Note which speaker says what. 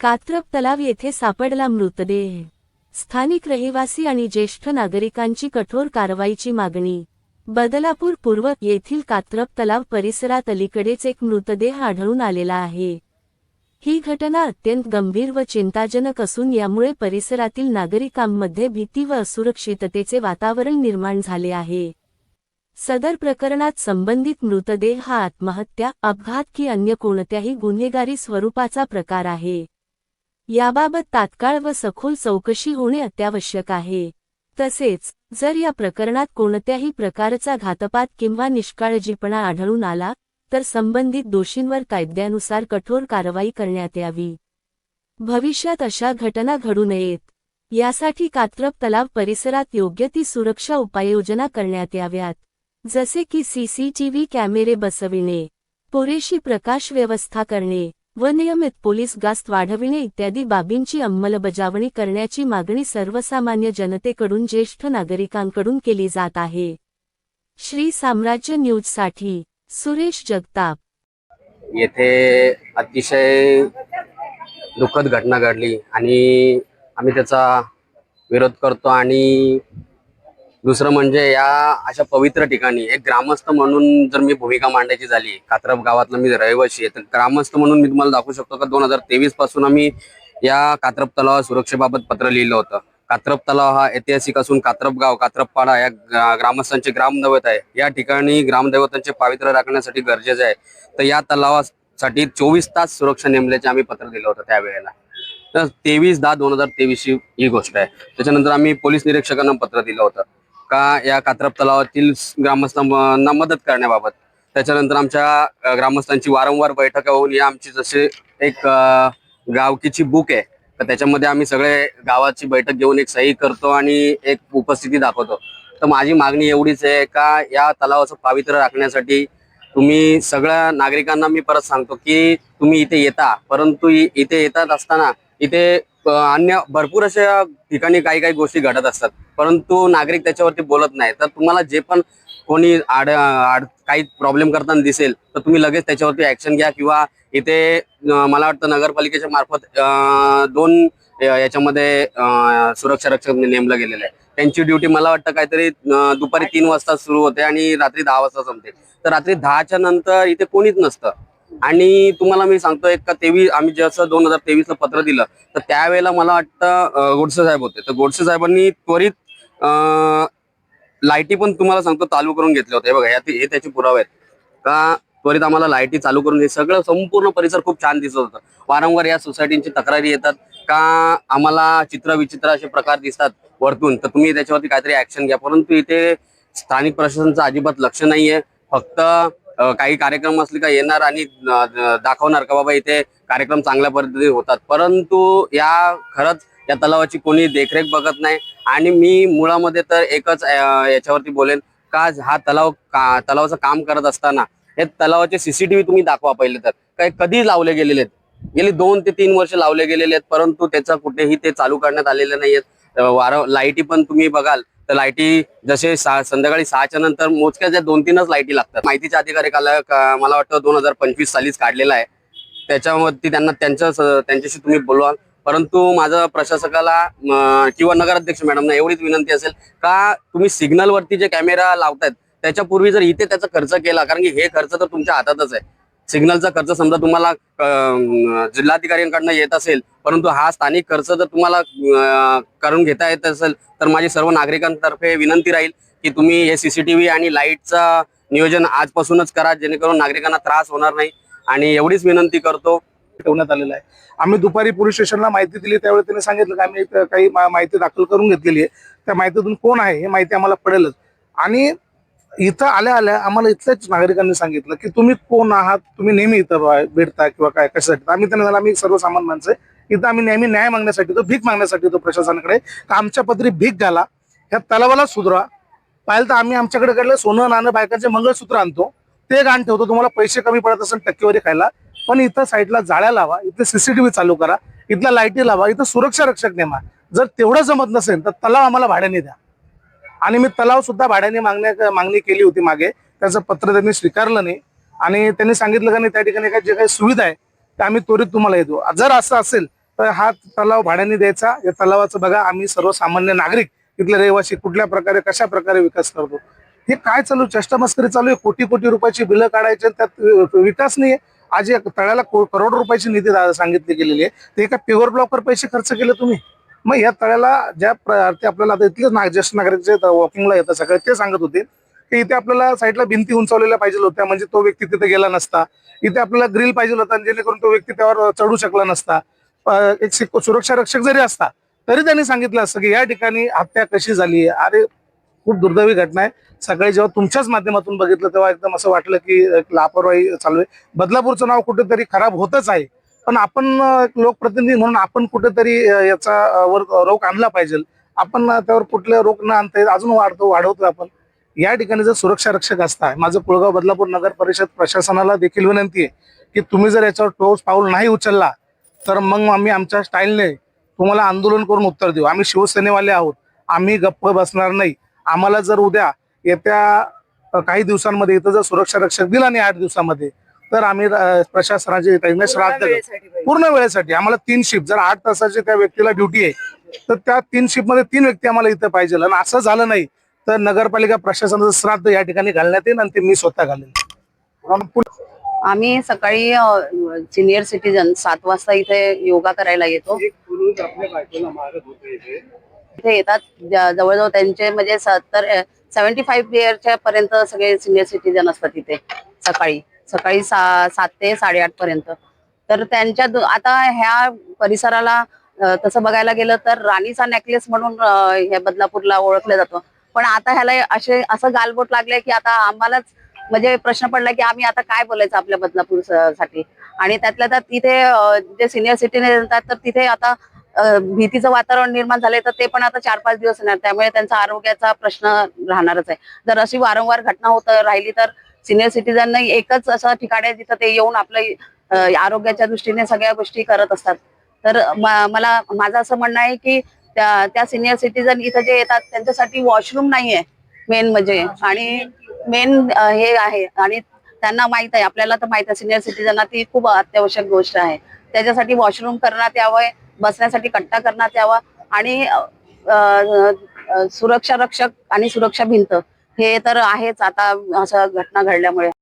Speaker 1: कात्रप तलाव येथे सापडला मृतदेह। स्थानिक रहिवासी आणि ज्येष्ठ नागरिकांची कठोर कारवाईची मागणी। बदलापूर पूर्व येथील कात्रप तलाव परिसरात अलीकडेच एक मृतदेह आढळून आलेला आहे। ही घटना अत्यंत गंभीर व चिंताजनक असून यामुळे परिसरातील नागरिकांमध्ये भीती व असुरक्षिततेचे वातावरण निर्माण झाले आहे। सदर प्रकरणात संबंधित मृतदेह हा आत्महत्या, अपघात की अन्य कोणत्याही गुन्हेगारी स्वरूपाचा प्रकार आहे। याबाबत तात्काळ व सखोल चौकशी होणे अत्यावश्यक आहे। तसेच जर या प्रकरणात कोणत्याही प्रकारचा घातपात किंवा निष्काळजीपणा आढळून आला तर संबंधित दोषींवर कायद्यानुसार कठोर कारवाई करण्यात यावी। भविष्यात अशा घटना घडू नयेत यासाठी कात्रप तलाव परिसरात योग्य ती सुरक्षा उपाययोजना करण्यात याव्यात, जसे की सीसीटीव्ही कॅमेरे बसविणे, पुरेशी प्रकाश व्यवस्था करणे व नियमित पोलीस गस्त वाढविणे इत्यादी बाबींची अंमलबजावणी करण्याची मागणी सर्वसामान्य जनतेकडून ज्येष्ठ नागरिकांकडून केली जात आहे। श्री साम्राज्य न्यूजसाठी सुरेश जगताप।
Speaker 2: येथे अतिशय दुःखद घटना घडली आणि आम्ही त्याचा विरोध करतो। आणि दुसरं म्हणजे या अशा पवित्र ठिकाणी एक ग्रामस्थ म्हणून जर मी भूमिका मांडायची झाली, कात्रप गावातला मी रहिवासी आहे, तर ग्रामस्थ म्हणून मी तुम्हाला दाखवू शकतो का 2023 पासून आम्ही या कात्रप तलाव सुरक्षेबाबत पत्र लिहिलं होतं। कात्रप तलाव हा ऐतिहासिक असून कात्रप गाव, कात्रपपाडा या ग्रामस्थांचे ग्रामदैवत आहे। या ठिकाणी ग्रामदैवतांचे पावित्र्य राखण्यासाठी गरजेचं आहे, तर या तलावासाठी 24 तास सुरक्षा नेमल्याचे आम्ही पत्र दिलं होतं त्यावेळेला। तर 23/10/2023 ही गोष्ट आहे। त्याच्यानंतर आम्ही पोलीस निरीक्षकांना पत्र दिलं होतं का या कात्रप तलावातील ग्रामस्थांना मदत करण्याबाबत। त्याच्यानंतर आमच्या ग्रामस्थांची वारंवार बैठका होऊन या आमची जसे एक गावकीची बुक आहे, तर त्याच्यामध्ये आम्ही सगळे गावाची बैठक घेऊन एक सही करतो आणि एक उपस्थिती दाखवतो। तर माझी मागणी एवढीच आहे का या तलावाचं पावित्र्य राखण्यासाठी तुम्ही सगळ्या नागरिकांना मी परत सांगतो की तुम्ही इथे येता, परंतु इथे येतात असताना इथे अन्य भरपूर अशा ठिकाणी काही काही गोष्टी घडत असतात, परंतु नागरिक त्याच्यावरती बोलत नाही। तर तुम्हाला जे पण कोणी काही प्रॉब्लेम करताना दिसेल तर तुम्ही लगेच त्याच्यावरती ऍक्शन घ्या, किंवा इथे मला वाटतं नगरपालिकेच्या मार्फत 2 याच्यामध्ये सुरक्षा रक्षक नेमलं गेलेलं आहे। त्यांची ड्युटी मला वाटतं काहीतरी दुपारी 3 वाजता सुरू होते आणि रात्री 10 वाजता संपते। तर रात्री 10च्या नंतर इथे कोणीच नसतं। आणि तुम्हाला मी सांगतो एक का आम्ही जसं 2023ला पत्र दिलं तर त्यावेळेला मला वाटतं गोडसे साहेब होते, तर गोडसे साहेबांनी त्वरित लाईटी पण तुम्हाला सांगतो चालू करून घेतले होते। हे बघा हे त्याचे पुरावे आहेत का त्वरित आम्हाला लाईटी चालू करून हे सगळं संपूर्ण परिसर खूप छान दिसत होतं। वारंवार या सोसायटींची तक्रारी येतात का आम्हाला चित्र विचित्र असे प्रकार दिसतात वरतून, तर तुम्ही त्याच्यावरती काहीतरी ऍक्शन घ्या, परंतु इथे स्थानिक प्रशासनाचं अजिबात लक्ष नाहीये। फक्त काही कार्यक्रम असले का येणार आणि दाखवणार का बाबा इथे कार्यक्रम चांगल्या पद्धतीने होतात, परंतु खरंच या तलावाची कोणी देखरेख बघत नाही। आणि मी मुळामध्ये तर एकच याच्यावरती बोलेन का हा तलावाचं काम करत असताना हे तलावाचे सीसीटीव्ही तुम्ही दाखवा पहिले तर, काय कधी लावले गेलेले आहेत, गेली 2 ते 3 वर्ष लावले गेलेले आहेत, परंतु त्याचा कुठेही ते चालू करण्यात आलेले नाहीयेत। लाईटी पण तुम्ही बघाल तर लाईटी जसे संध्याकाळी 6च्या नंतर मोजक्या ज्या 2-3च लाईटी लागतात। माहितीचा अधिकार मला वाटतं 2025 सालीच काढलेला आहे, त्याच्यावरती त्यांच्याशी तुम्ही बोलवा। परंतु माझं प्रशासकाला किंवा नगराध्यक्ष मॅडमना एवढीच विनंती असेल का तुम्ही सिग्नलवरती जे कॅमेरा लावतायत त्याच्यापूर्वी जर इथे त्याचा खर्च केला, कारण की हे खर्च तर तुमच्या हातातच आहे। सिग्नलचा खर्च समजा तुम्हाला जिल्हाधिकाऱ्यांकडनं येत असेल, परंतु हा स्थानिक खर्च जर तुम्हाला करून घेता येत असेल तर माझी सर्व नागरिकांतर्फे विनंती राहील की तुम्ही हे सीसीटीव्ही आणि लाईटचं नियोजन आजपासूनच करा, जेणेकरून नागरिकांना त्रास होणार नाही। आणि एवढीच विनंती करतो।
Speaker 3: ठेवण्यात आलेला आहे। आम्ही दुपारी पोलीस स्टेशनला माहिती दिली, त्यावेळी त्यांनी सांगितलं की आम्ही काही माहिती दाखल करून घेतलेली आहे, त्या माहितीतून कोण आहे हे माहिती आम्हाला पडेलच। आणि इथं आल्या आल्या आम्हाला इथल्याच नागरिकांनी सांगितलं की तुम्ही कोण आहात, तुम्ही नेहमी इथं भेटता किंवा काय कशासाठी। आम्ही त्यांना झालं आम्ही सर्वसामान्य माणसं इथं आम्ही नेहमी न्याय मागण्यासाठी भीक मागण्यासाठी प्रशासनाकडे आमच्या पदरी भीक घाला, ह्या तलावाला सुधरा। पाहिलं तर आम्ही आमच्याकडे कडलं सोनं नाणं बायकांचे मंगळसूत्र आणतो, ते गाण ठेवतो, तुम्हाला पैसे कमी पडत असेल टक्केवारी खायला, पण इथं साईडला जाळ्या लावा, इथे सीसीटीव्ही चालू करा, इथल्या लाईटी लावा, इथं सुरक्षा रक्षक नेमा। जर तेवढं जमत नसेल तर तलाव आम्हाला भाड्याने द्या। आणि मी तलाव सुद्धा भाड्याने मागणी केली होती मागे, त्याचं पत्र त्यांनी स्वीकारलं नाही आणि त्यांनी सांगितलं का नाही त्या ठिकाणी जे काही सुविधा आहे त्या आम्ही त्वरित तुम्हाला येतो। जर असं असेल तर हा तलाव भाड्याने द्यायचा. या तलावाचं बघा, आम्ही सर्वसामान्य नागरिक इथले रहिवासी कुठल्या प्रकारे कशा प्रकारे विकास करतो. हे काय चालू, चष्टामस्करी चालू आहे. कोटी कोटी रुपयाची बिलं काढायचे, त्यात विकास नाही. आज या तळ्याला करोड रुपयाची निधी सांगितली गेलेली आहे. ते एका प्युअर ब्लॉकवर पैसे खर्च केले तुम्ही. मग या तळ्याला ज्या ते आपल्याला आता इथले ज्येष्ठ नागरिक जे वॉकिंगला येतात सगळे, ते सांगत होते की इथे आपल्याला साईडला भिंती उंचावलेल्या पाहिजे होत्या, म्हणजे तो व्यक्ती तिथे गेला नसता. इथे आपल्याला ग्रिल पाहिजे होता, जेणेकरून तो व्यक्ती त्यावर चढू शकला नसता. एक सुरक्षा रक्षक जरी असता तरी त्यांनी सांगितलं असतं की या ठिकाणी हत्या कशी झाली. अरे खूप दुर्दैवी घटना आहे. सगळे जेव्हा तुमच्याच माध्यमातून बघितलं तेव्हा एकदम असं वाटलं की एक लापरवाही चालू आहे. बदलापूरचं नाव कुठेतरी खराब होतच आहे, पण आपण लोकप्रतिनिधी म्हणून आपण कुठेतरी याचा वर रोख आणला पाहिजे. आपण त्यावर कुठले रोख न आणता अजून वाढवतो आपण. या ठिकाणी जर सुरक्षा रक्षक असता, माझं कुळगाव बदलापूर नगर परिषद प्रशासनाला देखील विनंती आहे की तुम्ही जर याच्यावर ठोस पाऊल नाही उचलला तर मग आम्ही आमच्या स्टाईलने तुम्हाला आंदोलन करून उत्तर देऊ. आम्ही शिवसेनेवाले आहोत, आम्ही गप्प बसणार नाही. आम्हाला जर उद्या येत्या काही दिवसांमध्ये इथं जर सुरक्षा रक्षक दिला नाही 8 दिवसामध्ये, तर आम्ही प्रशासनाचे श्राद्ध पूर्ण वेळेसाठी. आम्हाला 3 शिफ्ट, जर 8 तासाची त्या व्यक्तीला ड्युटी आहे तर त्या 3 शिफ्ट मध्ये 3 व्यक्ती आम्हाला इथं पाहिजे. आणि असं झालं नाही तर नगरपालिका प्रशासनाचं श्राद्ध या ठिकाणी घालण्यात येईल आणि ते मी स्वतः घालेन.
Speaker 4: आम्ही सकाळी सिनियर सिटीजन 7 वाजता इथे योगा करायला येतो. इथे येतात जवळजवळ त्यांचे म्हणजे 75 इयरच्या पर्यंत सगळे सिनियर सिटीजन असतात इथे सकाळी 7 ते 8:30 पर्यंत. तर त्यांच्या आता ह्या परिसराला तसं बघायला गेलं तर राणीचा नेकलेस म्हणून ह्या बदलापूरला ओळखलं जातं. पण आता ह्याला असं गालबोट लागलंय की आता आम्हालाच म्हणजे प्रश्न पडला की आम्ही आता काय बोलायचं आपल्या बदलापूर साठी. आणि त्यातल्या त्यात तिथे जे सिनियर सिटीजन येतात तर तिथे आता भीतीचं वातावरण निर्माण झालंय. तर ते पण आता 4-5 दिवस येणार, त्यामुळे त्यांचा आरोग्याचा प्रश्न राहणारच आहे. जर अशी वारंवार घटना होत राहिली तर सिनियर सिटीजन एकच असं ठिकाण आहे जिथं ते येऊन आपलं आरोग्याच्या दृष्टीने सगळ्या गोष्टी करत असतात. तर माझं असं म्हणणं आहे की त्या सिनियर सिटीजन इथं जे येतात त्यांच्यासाठी वॉशरूम नाहीये मेन म्हणजे. आणि मेन हे आहे, आणि त्यांना माहित आहे, आपल्याला तर माहित आहे सिनियर सिटीजनना ती खूप अत्यावश्यक गोष्ट आहे. त्याच्यासाठी वॉशरूम करण्यात यावं, बसण्यासाठी कट्टा करण्यात यावा, आणि सुरक्षा रक्षक आणि सुरक्षा भिंत हे तर आहेच आता असं घटना घडल्यामुळे.